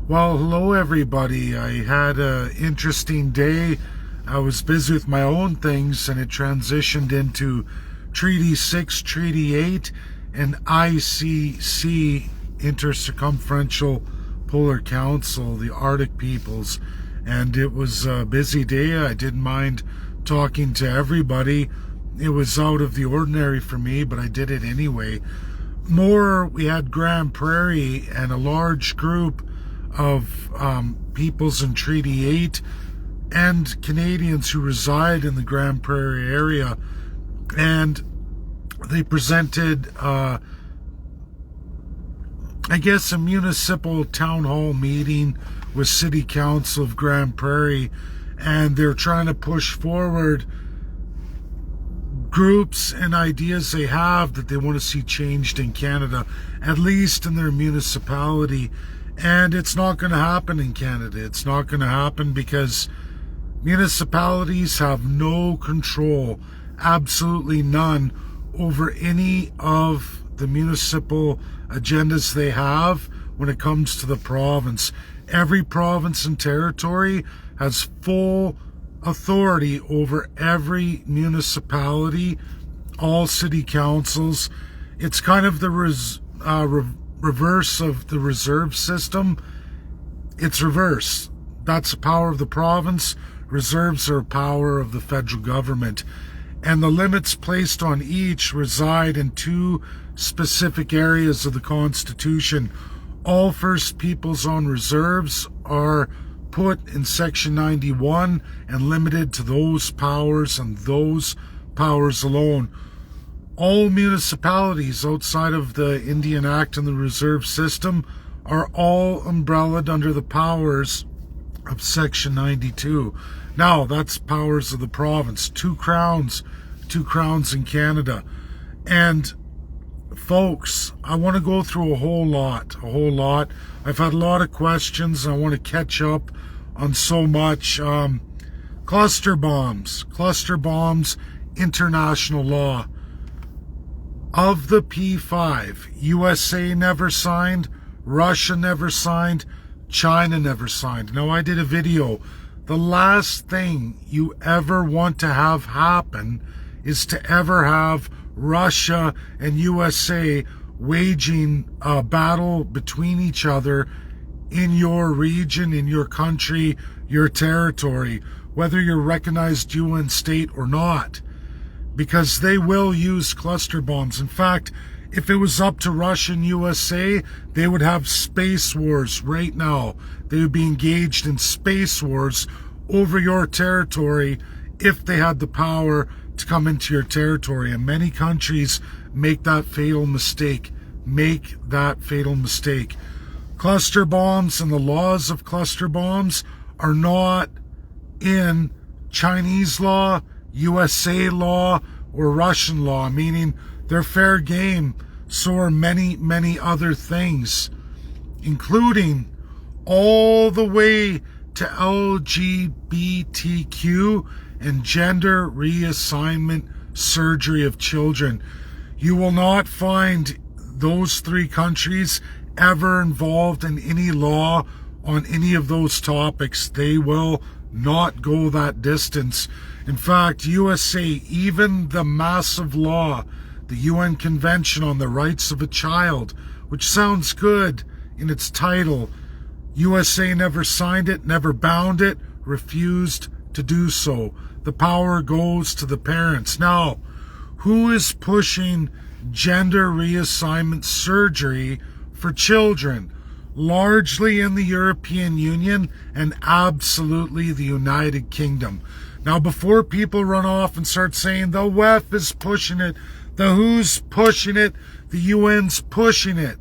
Well, hello everybody. I had an interesting day. I was busy with my own things and it transitioned into Treaty 6, Treaty 8, and ICC, Intercircumferential Polar Council, the Arctic peoples. And it was a busy day. I didn't mind talking to everybody. It was out of the ordinary for me, but I did it anyway. We had Grand Prairie and a large group of peoples in Treaty 8 and Canadians who reside in the Grand Prairie area, and they presented a municipal town hall meeting with City Council of Grand Prairie, and they're trying to push forward groups and ideas they have that they want to see changed in Canada, at least in their municipality. And it's not going to happen in Canada. It's not going to happen because municipalities have no control, absolutely none, over any of the municipal agendas they have when it comes to the province. Every province and territory has full authority over every municipality, all city councils. It's kind of the reverse of the reserve system. It's reverse. That's the power of the province. Reserves are power of the federal government. And the limits placed on each reside in two specific areas of the Constitution. All First Peoples on reserves are put in Section 91 and limited to those powers and those powers alone. All municipalities outside of the Indian Act and the reserve system are all umbrellaed under the powers of Section 92. Now, that's powers of the province. Two crowns in Canada. And folks, I want to go through a whole lot. I've had a lot of questions. I want to catch up on so much. Cluster bombs, international law. Of the P5, USA never signed, Russia never signed, China never signed. Now, I did a video. The last thing you ever want to have happen is to ever have Russia and USA waging a battle between each other in your region, in your country, your territory, whether you're recognized UN state or not, because they will use cluster bombs. In fact, if it was up to Russia and USA, they would have space wars right now. They would be engaged in space wars over your territory if they had the power to come into your territory. And many countries make that fatal mistake. Cluster bombs and the laws of cluster bombs are not in Chinese law, USA law, or Russian law, meaning they're fair game. So are many, many other things, including all the way to LGBTQ and gender reassignment surgery of children. You will not find those three countries ever involved in any law on any of those topics. They will not go that distance. In fact, USA, even the massive law, the UN Convention on the Rights of a Child, which sounds good in its title, USA never signed it, never bound it, refused to do so. The power goes to the parents. Now, who is pushing gender reassignment surgery for children? Largely in the European Union and absolutely the United Kingdom. Now, before people run off and start saying the WEF is pushing it, the WHO's pushing it, the UN's pushing it,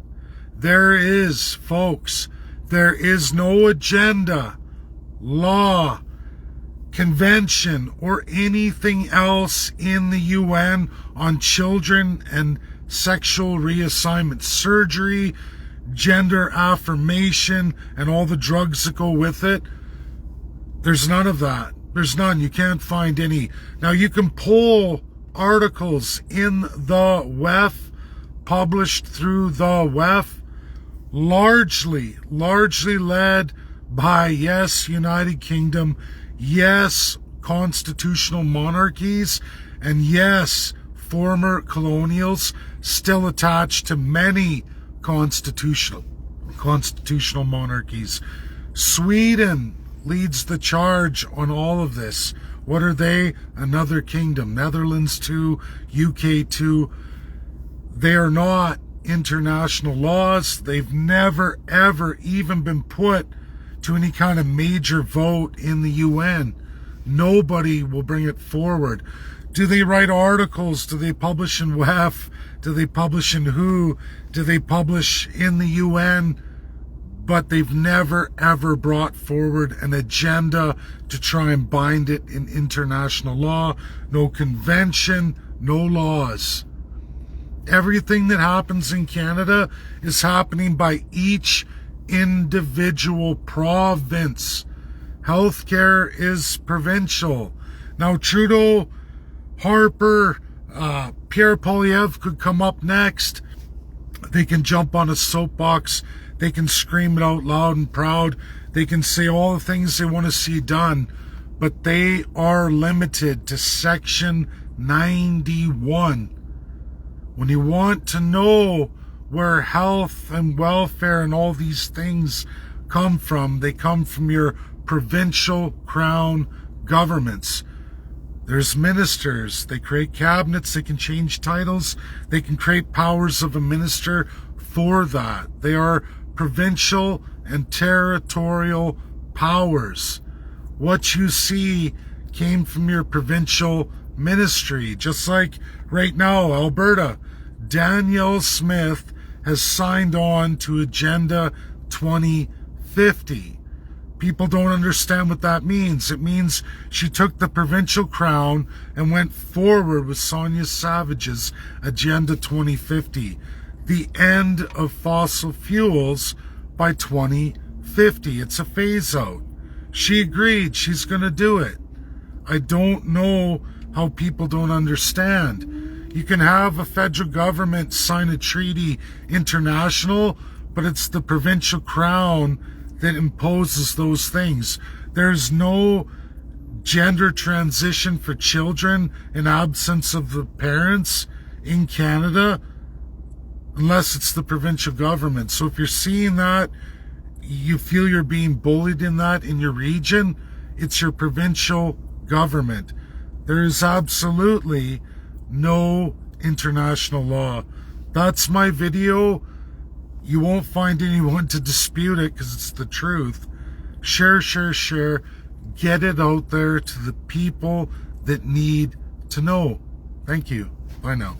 there is, folks, there is no agenda, law, convention, or anything else in the UN on children and sexual reassignment surgery, gender affirmation, and all the drugs that go with it. There's none of that. There's none. You can't find any. Now, you can pull articles in the WEF, published through the WEF, largely led by, yes, United Kingdom, yes, constitutional monarchies, and yes, former colonials still attached to many constitutional monarchies. Sweden leads the charge on all of this. What are they? Another kingdom. Netherlands too, UK too. They are not international laws. They've never, ever even been put to any kind of major vote in the UN. Nobody will bring it forward. Do they write articles? Do they publish in WEF? Do they publish in WHO? Do they publish in the UN? But they've never, ever brought forward an agenda to try and bind it in international law. No convention, no laws. Everything that happens in Canada is happening by each individual province. Healthcare is provincial. Now Trudeau, Harper, Pierre Poilievre could come up next. They can jump on a soapbox. They can scream it out loud and proud. They can say all the things they want to see done. But they are limited to Section 91. When you want to know where health and welfare and all these things come from, they come from your provincial crown governments. There's ministers. They create cabinets. They can change titles. They can create powers of a minister for that. They are provincial and territorial powers. What you see came from your provincial ministry. Just like right now, Alberta, Danielle Smith has signed on to Agenda 2050. People don't understand what that means. It means she took the provincial crown and went forward with Sonia Savage's Agenda 2050. The end of fossil fuels by 2050. It's a phase out. She agreed. She's going to do it. I don't know how people don't understand. You can have a federal government sign a treaty international, but it's the provincial crown that imposes those things. There's no gender transition for children in absence of the parents in Canada unless it's the provincial government. So if you're seeing that, you feel you're being bullied in that in your region, it's your provincial government. There is absolutely no international law. That's my video. You won't find anyone to dispute it because it's the truth. Share. Get it out there to the people that need to know. Thank you. Bye now.